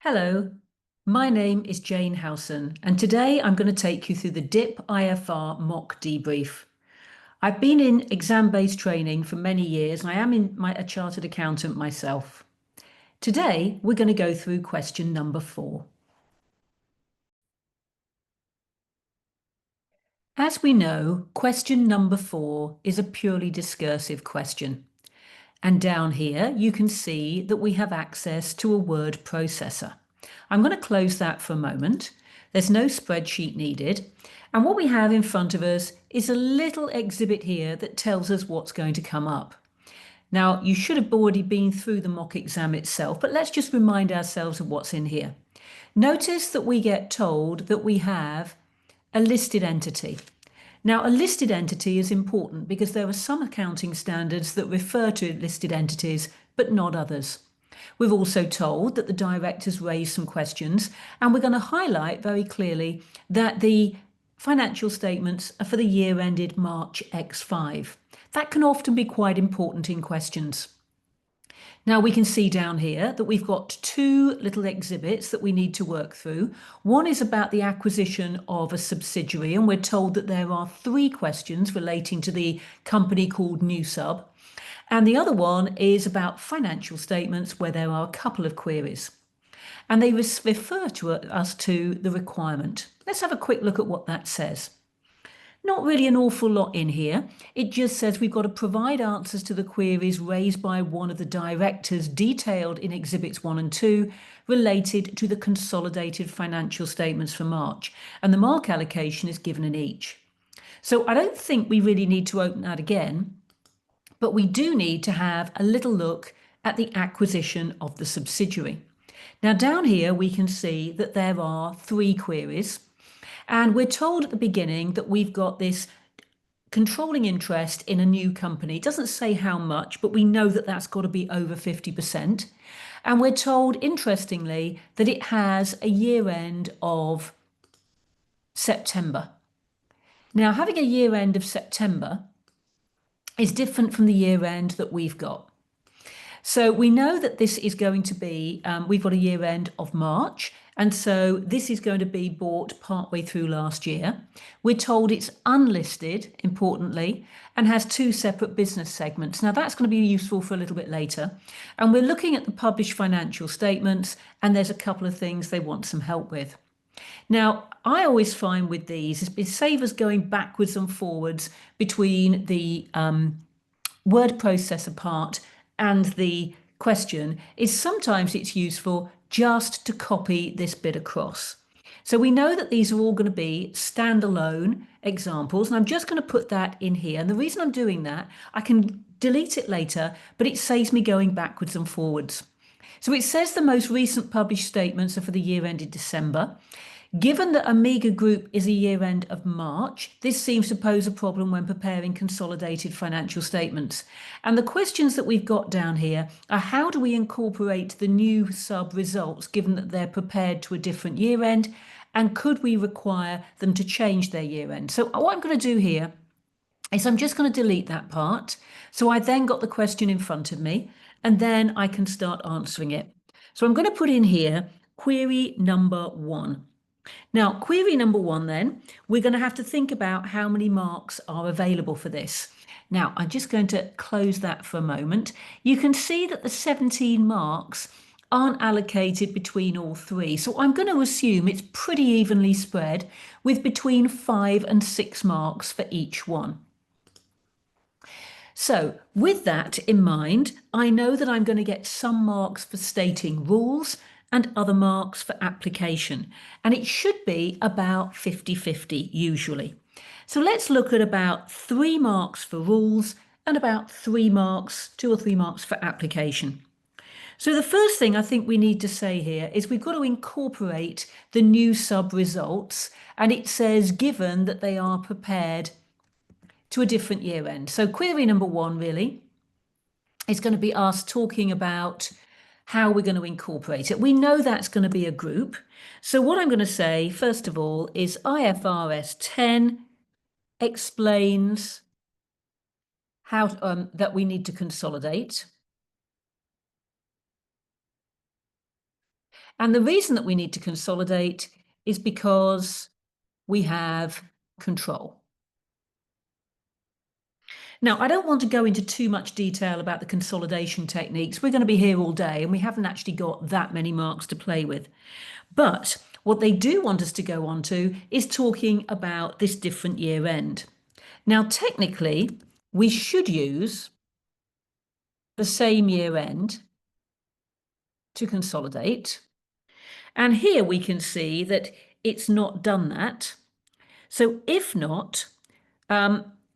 Hello, my name is Jane Howson, and today I'm going to take you through the DipIFR mock debrief. I've been in exam-based training for many years, and I am a chartered accountant myself. Today, we're going to go through question number 4. As we know, question number 4 is a purely discursive question. And down here, you can see that we have access to a word processor. I'm going to close that for a moment. There's no spreadsheet needed. And what we have in front of us is a little exhibit here that tells us what's going to come up. Now, you should have already been through the mock exam itself, but let's just remind ourselves of what's in here. Notice that we get told that we have a listed entity. Now, a listed entity is important because there are some accounting standards that refer to listed entities, but not others. We're also told that the directors raised some questions, and we're going to highlight very clearly that the financial statements are for the year ended March X5. That can often be quite important in questions. Now we can see down here that we've got 2 little exhibits that we need to work through. One is about the acquisition of a subsidiary, and we're told that there are 3 questions relating to the company called NewSub. And the other one is about financial statements, where there are a couple of queries. And they refer to us to the requirement. Let's have a quick look at what that says. Not really an awful lot in here. It just says we've got to provide answers to the queries raised by one of the directors detailed in Exhibits 1 and 2 related to the consolidated financial statements for March. And the mark allocation is given in each. So I don't think we really need to open that again, but we do need to have a little look at the acquisition of the subsidiary. Now down here we can see that there are 3 queries. And we're told at the beginning that we've got this controlling interest in a new company. It doesn't say how much, but we know that that's got to be over 50%. And we're told, interestingly, that it has a year end of September. Now, having a year end of September is different from the year end that we've got. So we know that this is going to be, we've got a year end of March. And so this is going to be bought partway through last year. We're told it's unlisted, importantly, and has 2 separate business segments. Now that's going to be useful for a little bit later. And we're looking at the published financial statements, and there's a couple of things they want some help with. Now, I always find with these, it saves us going backwards and forwards between the word processor part and the question, is sometimes it's useful just to copy this bit across. So we know that these are all going to be standalone examples, and I'm just going to put that in here. And the reason I'm doing that, I can delete it later, but it saves me going backwards and forwards. So it says the most recent published statements are for the year ended December. Given that Amiga Group is a year end of March, this seems to pose a problem when preparing consolidated financial statements. And the questions that we've got down here are, how do we incorporate the new sub results given that they're prepared to a different year end? And could we require them to change their year end? So what I'm going to do here is I'm just going to delete that part. So I then got the question in front of me, and then I can start answering it. So I'm going to put in here query number 1. Now, query number 1 then, we're going to have to think about how many marks are available for this. Now, I'm just going to close that for a moment. You can see that the 17 marks aren't allocated between all 3. So I'm going to assume it's pretty evenly spread with between 5 and 6 marks for each one. So with that in mind, I know that I'm going to get some marks for stating rules and other marks for application. And it should be about 50-50 usually. So let's look at about 3 marks for rules and about 3 marks, 2 or 3 marks for application. So the first thing I think we need to say here is we've got to incorporate the new sub results, and it says given that they are prepared to a different year end. So query number 1 really is going to be us talking about how we're going to incorporate it. We know that's going to be a group. So what I'm going to say, first of all, is IFRS 10 explains how that we need to consolidate. And the reason that we need to consolidate is because we have control. Now, I don't want to go into too much detail about the consolidation techniques. We're going to be here all day and we haven't actually got that many marks to play with. But what they do want us to go on to is talking about this different year end. Now, technically, we should use the same year end to consolidate. And here we can see that it's not done that. So if not,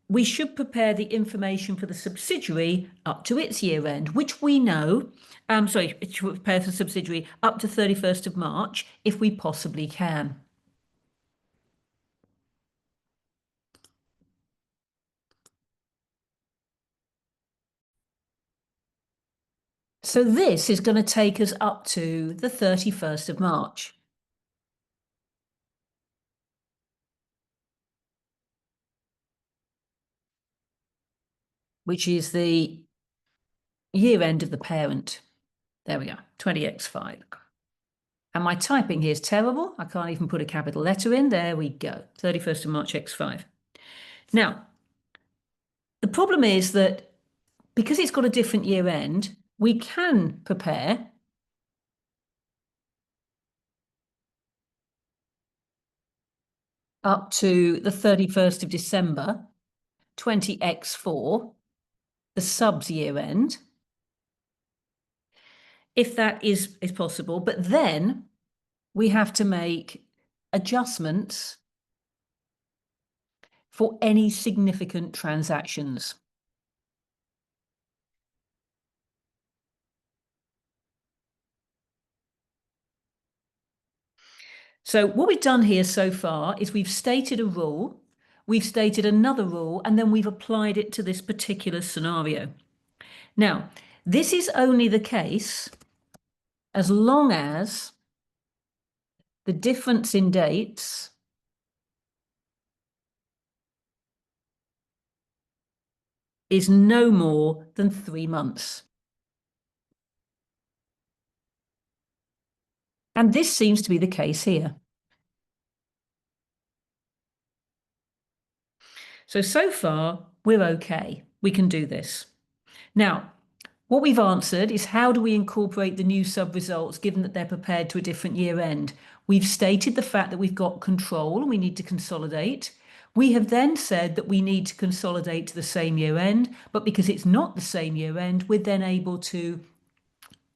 we should prepare the information for the subsidiary up to its year end, which we know, it should prepare the subsidiary up to 31st of March if we possibly can. So this is going to take us up to the 31st of March. Which is the year end of the parent. There we go, 20x5. And my typing here is terrible. I can't even put a capital letter in. There we go, 31st of March x5. Now, the problem is that because it's got a different year end, we can prepare up to the 31st of December, 20x4, the subs year end, if that is possible. But then we have to make adjustments for any significant transactions. So what we've done here so far is we've stated a rule, we've stated another rule, and then we've applied it to this particular scenario. Now, this is only the case as long as the difference in dates is no more than 3 months. And this seems to be the case here. So far, we're okay. We can do this. Now, what we've answered is how do we incorporate the NewSub results given that they're prepared to a different year end? We've stated the fact that we've got control and we need to consolidate. We have then said that we need to consolidate to the same year end, but because it's not the same year end, we're then able to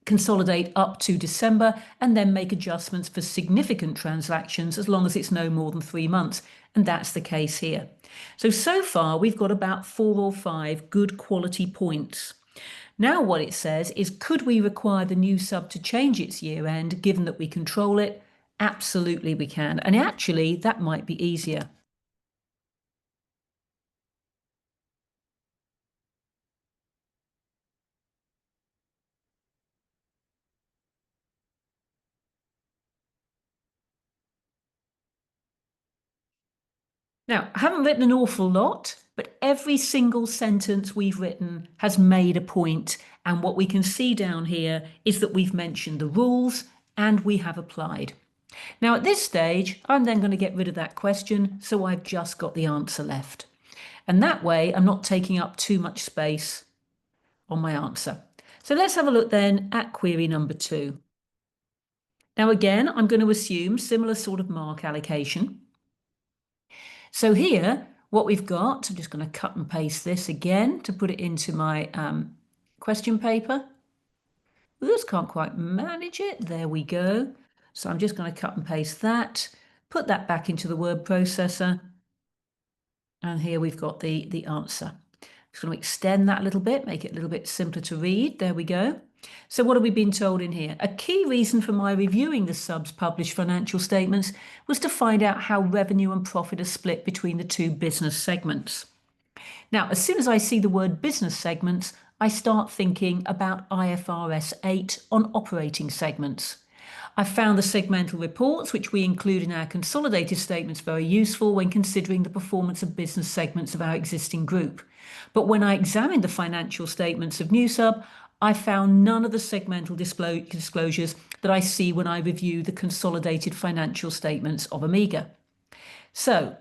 consolidate up to December and then make adjustments for significant transactions as long as it's no more than 3 months. And that's the case here. So far, we've got about 4 or 5 good quality points. Now what it says is, could we require the NewSub to change its year end given that we control it? Absolutely we can. And actually, that might be easier. Now, I haven't written an awful lot, but every single sentence we've written has made a point. And what we can see down here is that we've mentioned the rules and we have applied. Now, at this stage, I'm then going to get rid of that question, so I've just got the answer left. And that way, I'm not taking up too much space on my answer. So let's have a look then at query number 2. Now, again, I'm going to assume similar sort of mark allocation. So here, what we've got, I'm just going to cut and paste this again to put it into my question paper. Oops, can't quite manage it. There we go. So I'm just going to cut and paste that, put that back into the word processor. And here we've got the answer. Just going to extend that a little bit, make it a little bit simpler to read. There we go. So what have we been told in here? A key reason for my reviewing the subs published financial statements was to find out how revenue and profit are split between the 2 business segments. Now, as soon as I see the word business segments, I start thinking about IFRS 8 on operating segments. I found the segmental reports, which we include in our consolidated statements, very useful when considering the performance of business segments of our existing group. But when I examined the financial statements of NewSub, I found none of the segmental disclosures that I see when I review the consolidated financial statements of Amiga. So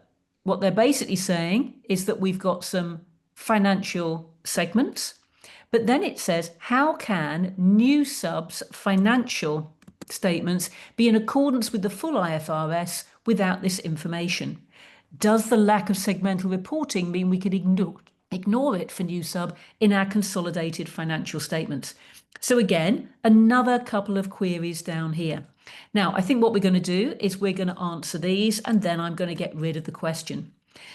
what they're basically saying is that we've got some financial segments, but then it says, how can NewSub's financial statements be in accordance with the full IFRS without this information? Does the lack of segmental reporting mean we could ignore it for NewSub in our consolidated financial statements? So again, another couple of queries down here. Now, I think what we're going to do is we're going to answer these, and then I'm going to get rid of the question.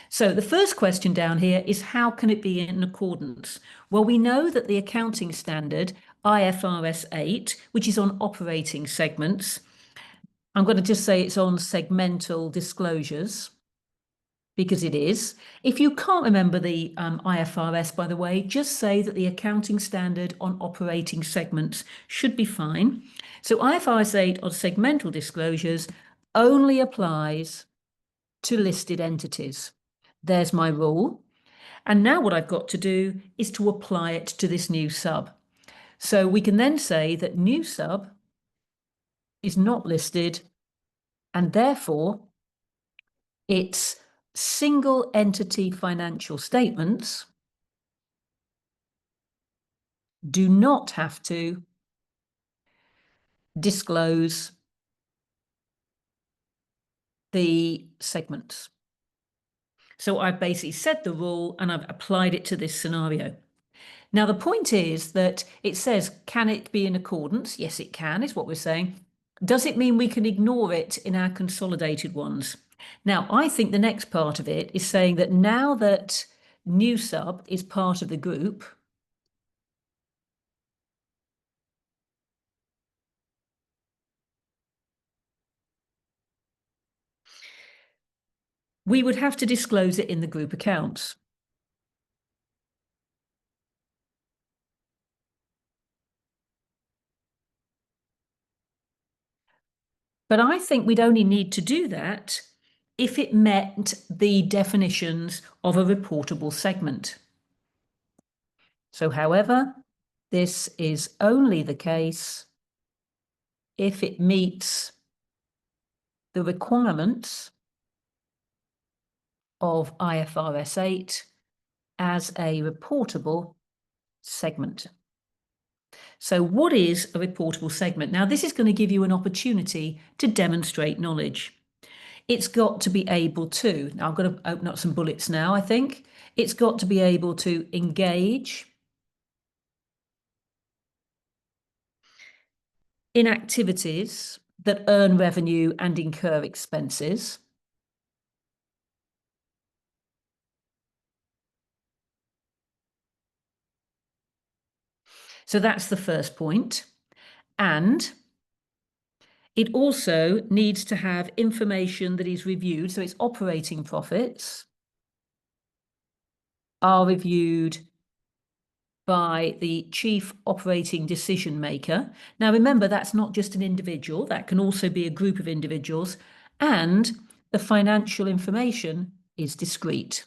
So the first question down here is, how can it be in accordance? Well, we know that the accounting standard IFRS 8, which is on operating segments, I'm going to just say it's on segmental disclosures, because it is. If you can't remember the IFRS, by the way, just say that the accounting standard on operating segments should be fine. So IFRS 8 on segmental disclosures only applies to listed entities. There's my rule. And now what I've got to do is to apply it to this new sub. So we can then say that new sub is not listed, and therefore its single entity financial statements do not have to disclose the segments. So I've basically said the rule and I've applied it to this scenario. Now, the point is that it says, can it be in accordance? Yes, it can, is what we're saying. Does it mean we can ignore it in our consolidated ones? Now, I think the next part of it is saying that now that NewSub is part of the group, we would have to disclose it in the group accounts. But I think we'd only need to do that if it met the definitions of a reportable segment. So, however, this is only the case if it meets the requirements of IFRS 8 as a reportable segment. So what is a reportable segment? Now, this is going to give you an opportunity to demonstrate knowledge. It's got to be able to, now I'm going to open up some bullets now, I think. It's got to be able to engage in activities that earn revenue and incur expenses. So that's the first point. And it also needs to have information that is reviewed. So its operating profits are reviewed by the chief operating decision maker. Now, remember, that's not just an individual. That can also be a group of individuals. And the financial information is discrete.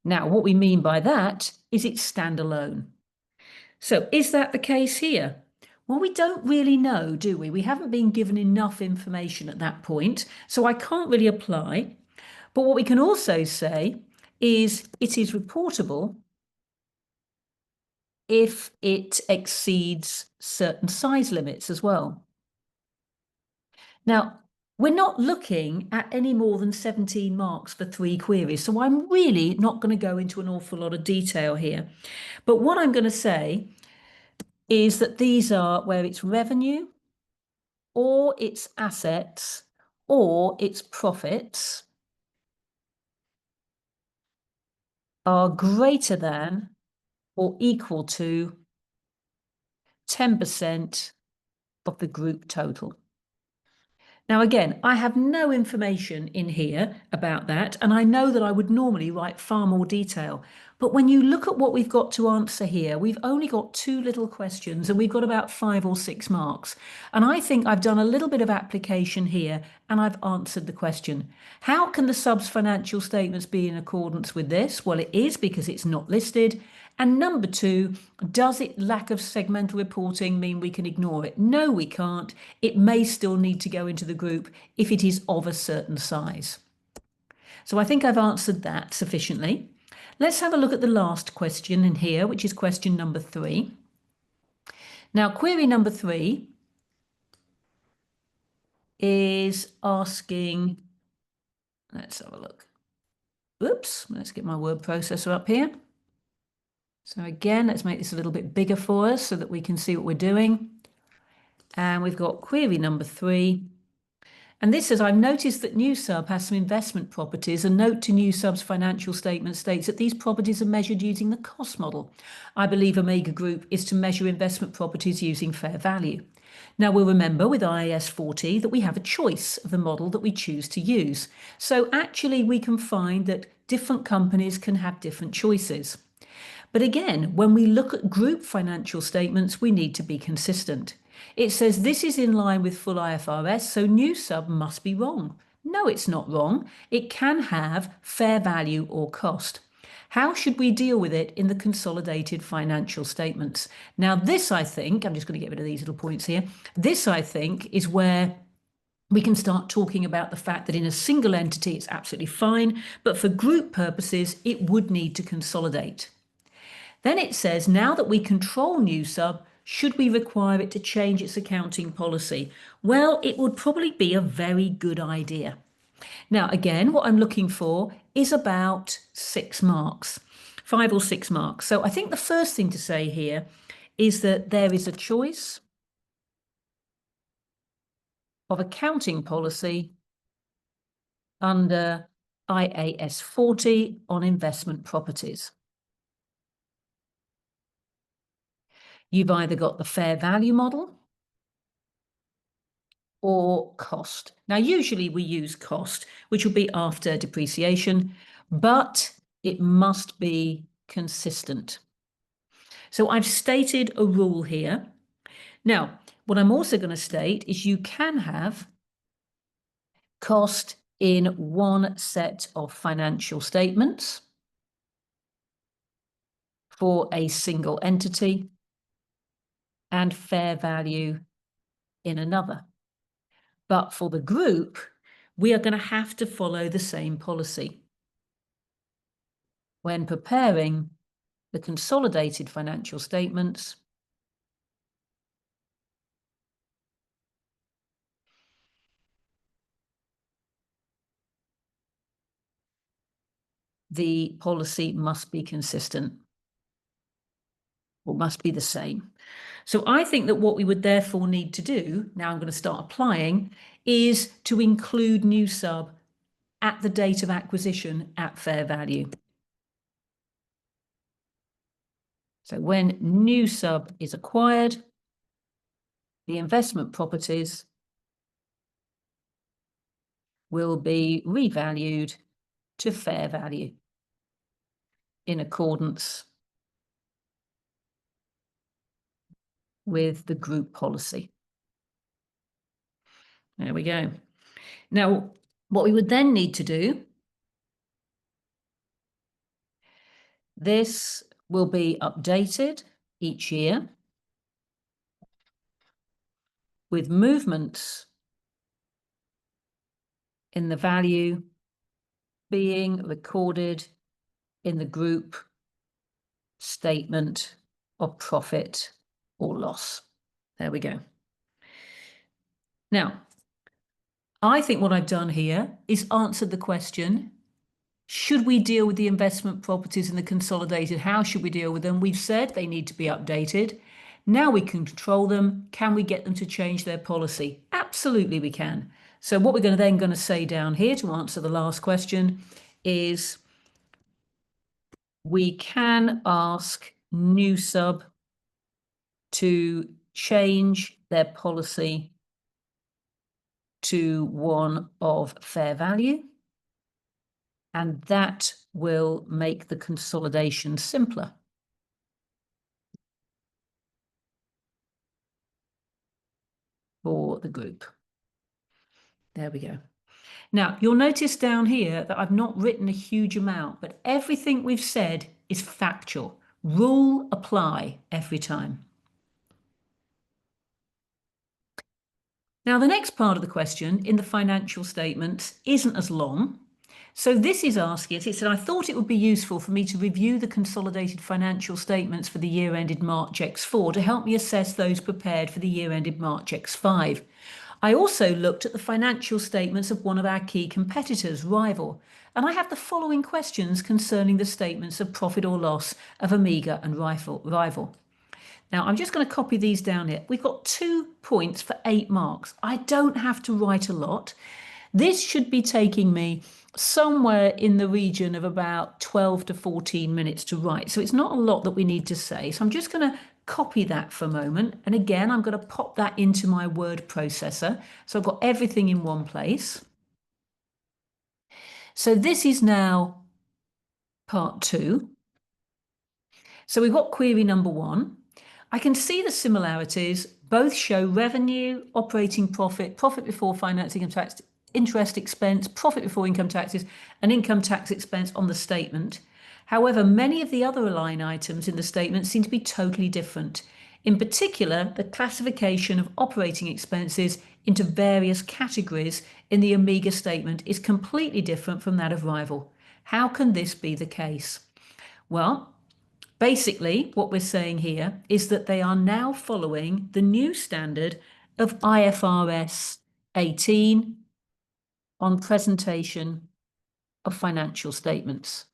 Now, what we mean by that is it's standalone. So is that the case here? Well, we don't really know, do we? We haven't been given enough information at that point, so I can't really apply. But what we can also say is it is reportable if it exceeds certain size limits as well. Now, we're not looking at any more than 17 marks for 3 queries, so I'm really not going to go into an awful lot of detail here. But what I'm going to say is that these are where it's revenue or its assets or its profits are greater than or equal to 10% of the group total. Now, again, I have no information in here about that, and I know that I would normally write far more detail, But when you look at what we've got to answer here, we've only got 2 little questions and we've got about 5 or 6 marks. And I think I've done a little bit of application here and I've answered the question. How can the sub's financial statements be in accordance with this? Well, it is because it's not listed. And number 2, does it lack of segmental reporting mean we can ignore it? No, we can't. It may still need to go into the group if it is of a certain size. So I think I've answered that sufficiently. Let's have a look at the last question in here, which is question number 3. Now, query number 3 is asking, let's have a look. Oops, let's get my word processor up here. So again, let's make this a little bit bigger for us so that we can see what we're doing. And we've got query number 3. And this says, I've noticed that NewSub has some investment properties. A note to NewSub's financial statement states that these properties are measured using the cost model. I believe Omega Group is to measure investment properties using fair value. Now, we'll remember with IAS 40 that we have a choice of the model that we choose to use. So actually, we can find that different companies can have different choices. But again, when we look at group financial statements, we need to be consistent. It says this is in line with full IFRS, so NewSub must be wrong. No, it's not wrong. It can have fair value or cost. How should we deal with it in the consolidated financial statements? Now, this, I think, I'm just going to get rid of these little points here. This, I think, is where we can start talking about the fact that in a single entity, it's absolutely fine, but for group purposes, it would need to consolidate. Then it says, now that we control NewSub, should we require it to change its accounting policy? Well, it would probably be a very good idea. Now, again, what I'm looking for is about 6 marks, 5 or 6 marks. So I think the first thing to say here is that there is a choice of accounting policy under IAS 40 on investment properties. You've either got the fair value model or cost. Now, usually we use cost, which will be after depreciation, but it must be consistent. So I've stated a rule here. Now, what I'm also going to state is you can have cost in one set of financial statements for a single entity and fair value in another. But for the group, we are going to have to follow the same policy. When preparing the consolidated financial statements, the policy must be consistent or must be the same. So I think that what we would therefore need to do, now I'm going to start applying, is to include NewSub at the date of acquisition at fair value. So when NewSub is acquired, the investment properties will be revalued to fair value in accordance with the group policy. There we go. Now, what we would then need to do, this will be updated each year with movements in the value being recorded in the group statement of profit or loss. There we go. Now, I think what I've done here is answered the question, should we deal with the investment properties in the consolidated? How should we deal with them? We've said they need to be updated. Now we can control them. Can we get them to change their policy? Absolutely we can. So what we're then going to say down here to answer the last question is we can ask NewSub to change their policy to one of fair value, and that will make the consolidation simpler for the group. There we go. Now, you'll notice down here that I've not written a huge amount, but everything we've said is factual. Rule apply every time. Now, the next part of the question in the financial statements isn't as long. So this is asking us, it said, I thought it would be useful for me to review the consolidated financial statements for the year ended March X4 to help me assess those prepared for the year ended March X5. I also looked at the financial statements of one of our key competitors, Rival, and I have the following questions concerning the statements of profit or loss of Amiga and Rival. Now, I'm just going to copy these down here. We've got 2 points for 8 marks. I don't have to write a lot. This should be taking me somewhere in the region of about 12 to 14 minutes to write. So it's not a lot that we need to say. So I'm just going to copy that for a moment. And again, I'm going to pop that into my word processor. So I've got everything in one place. So this is now part 2. So we've got query number 1. I can see the similarities. Both show revenue, operating profit, profit before financing and tax, interest expense, profit before income taxes, and income tax expense on the statement. However, many of the other line items in the statement seem to be totally different. In particular, the classification of operating expenses into various categories in the Amiga statement is completely different from that of Rival. How can this be the case? Well, basically, what we're saying here is that they are now following the new standard of IFRS 18 on presentation of financial statements.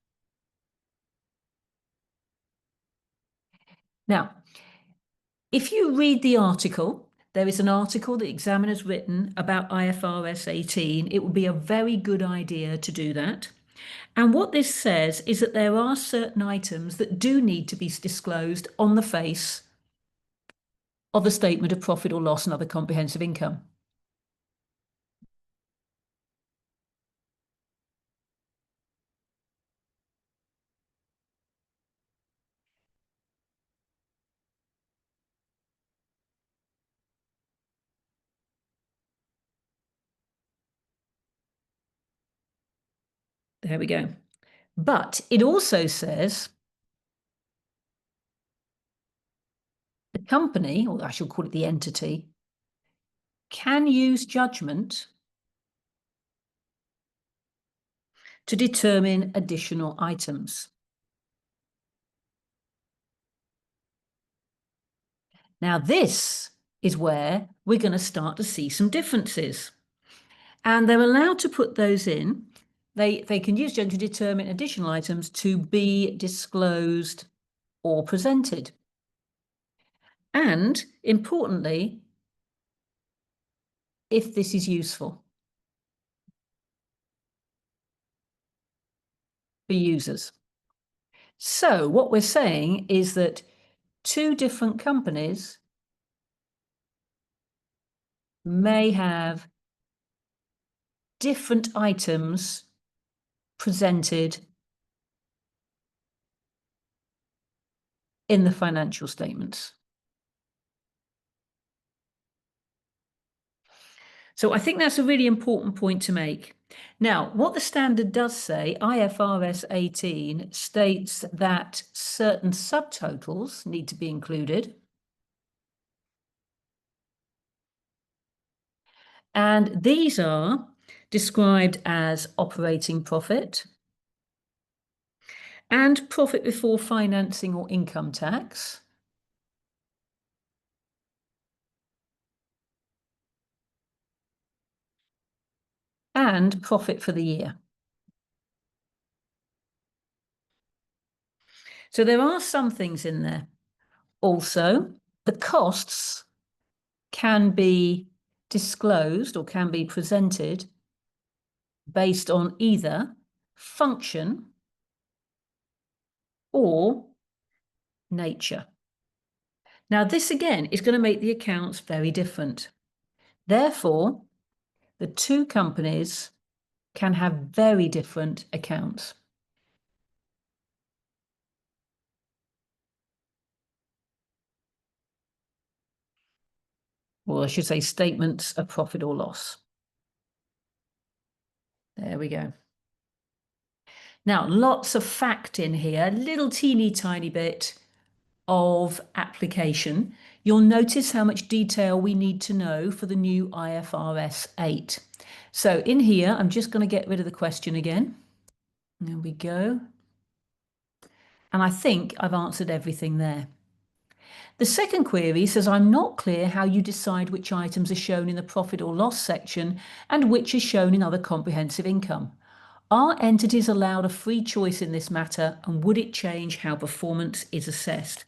Now, if you read the article, there is an article the examiner's written about IFRS 18. It would be a very good idea to do that. And what this says is that there are certain items that do need to be disclosed on the face of the statement of profit or loss and other comprehensive income. There we go. But it also says the company, or I should call it the entity, can use judgment to determine additional items. Now, this is where we're going to start to see some differences. And they're allowed to put those in. They can use judgment to determine additional items to be disclosed or presented. And importantly, if this is useful for users. So what we're saying is that 2 different companies may have different items presented in the financial statements. So I think that's a really important point to make. Now, what the standard does say, IFRS 18 states that certain subtotals need to be included. And these are described as operating profit and profit before financing or income tax. And profit for the year. So there are some things in there. Also, the costs can be disclosed or can be presented based on either function or nature. Now, this again is going to make the accounts very different. Therefore, the 2 companies can have very different accounts. or I should say statements of profit or loss. There we go. Now, lots of fact in here, little teeny tiny bit of application. You'll notice how much detail we need to know for the new IFRS 8. So in here, I'm just going to get rid of the question again. There we go. And I think I've answered everything there. The second query says, I'm not clear how you decide which items are shown in the profit or loss section and which are shown in other comprehensive income. Are entities allowed a free choice in this matter, and would it change how performance is assessed?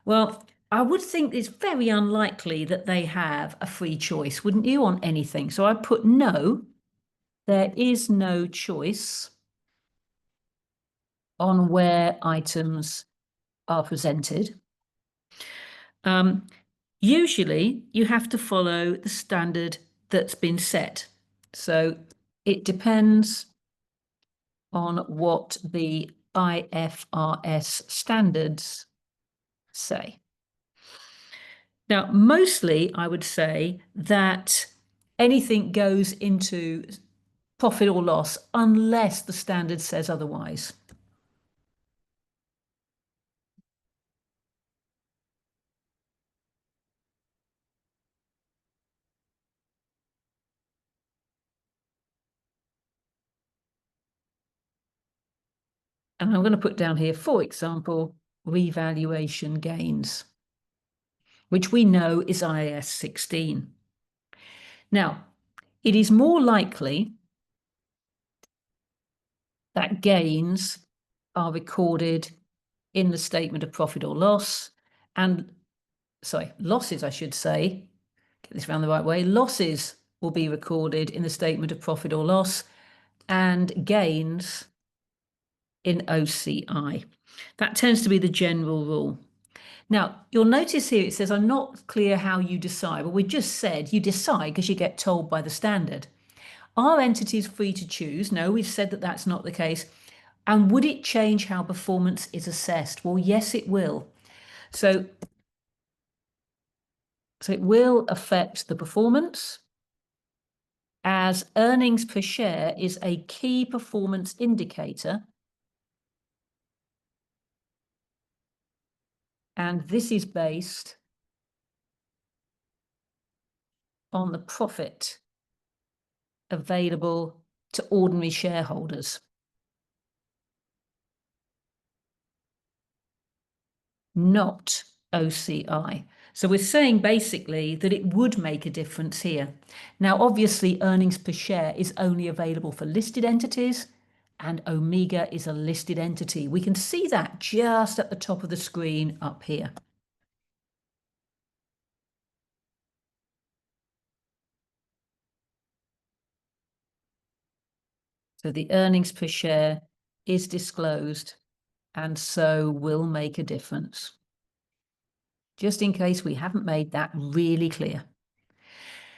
Well, I would think it's very unlikely that they have a free choice, wouldn't you, on anything? So I put no, there is no choice on where items are presented. Usually you have to follow the standard that's been set. So it depends on what the IFRS standards say. Now, mostly I would say that anything goes into profit or loss unless the standard says otherwise. And I'm going to put down here, for example, revaluation gains, which we know is IAS 16. Now, it is more likely that gains are recorded in the statement of profit or loss, and losses, I should say, get this around the right way, losses will be recorded in the statement of profit or loss, and gains in OCI. That tends to be the general rule. Now, you'll notice here it says, I'm not clear how you decide. Well, we just said you decide because you get told by the standard. Are entities free to choose? No, we've said that that's not the case. And would it change how performance is assessed? Well, yes, it will. So it will affect the performance, as earnings per share is a key performance indicator. And this is based on the profit available to ordinary shareholders, not OCI. So we're saying basically that it would make a difference here. Now, obviously, earnings per share is only available for listed entities, and Omega is a listed entity. We can see that just at the top of the screen up here. So the earnings per share is disclosed, and so will make a difference. Just in case we haven't made that really clear.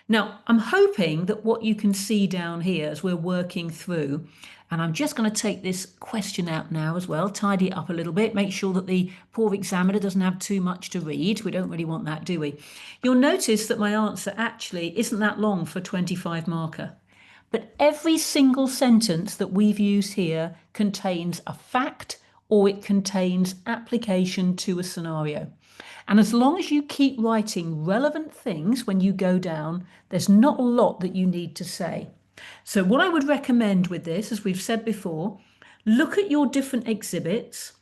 Now, I'm hoping that what you can see down here as we're working through, and I'm just going to take this question out now as well, tidy it up a little bit, make sure that the poor examiner doesn't have too much to read. We don't really want that, do we? You'll notice that my answer actually isn't that long for a 25 marker. But every single sentence that we've used here contains a fact or it contains application to a scenario. And as long as you keep writing relevant things when you go down, there's not a lot that you need to say. So what I would recommend with this, as we've said before, look at your different exhibits,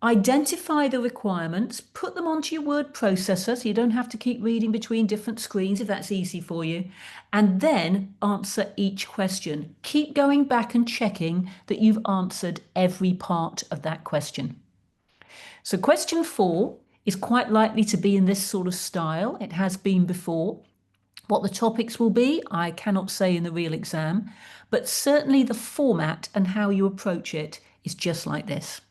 identify the requirements, put them onto your word processor so you don't have to keep reading between different screens if that's easy for you, and then answer each question. Keep going back and checking that you've answered every part of that question. So question 4 is quite likely to be in this sort of style. It has been before. What the topics will be, I cannot say in the real exam, but certainly the format and how you approach it is just like this.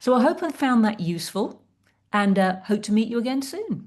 So I hope I found that useful, and hope to meet you again soon.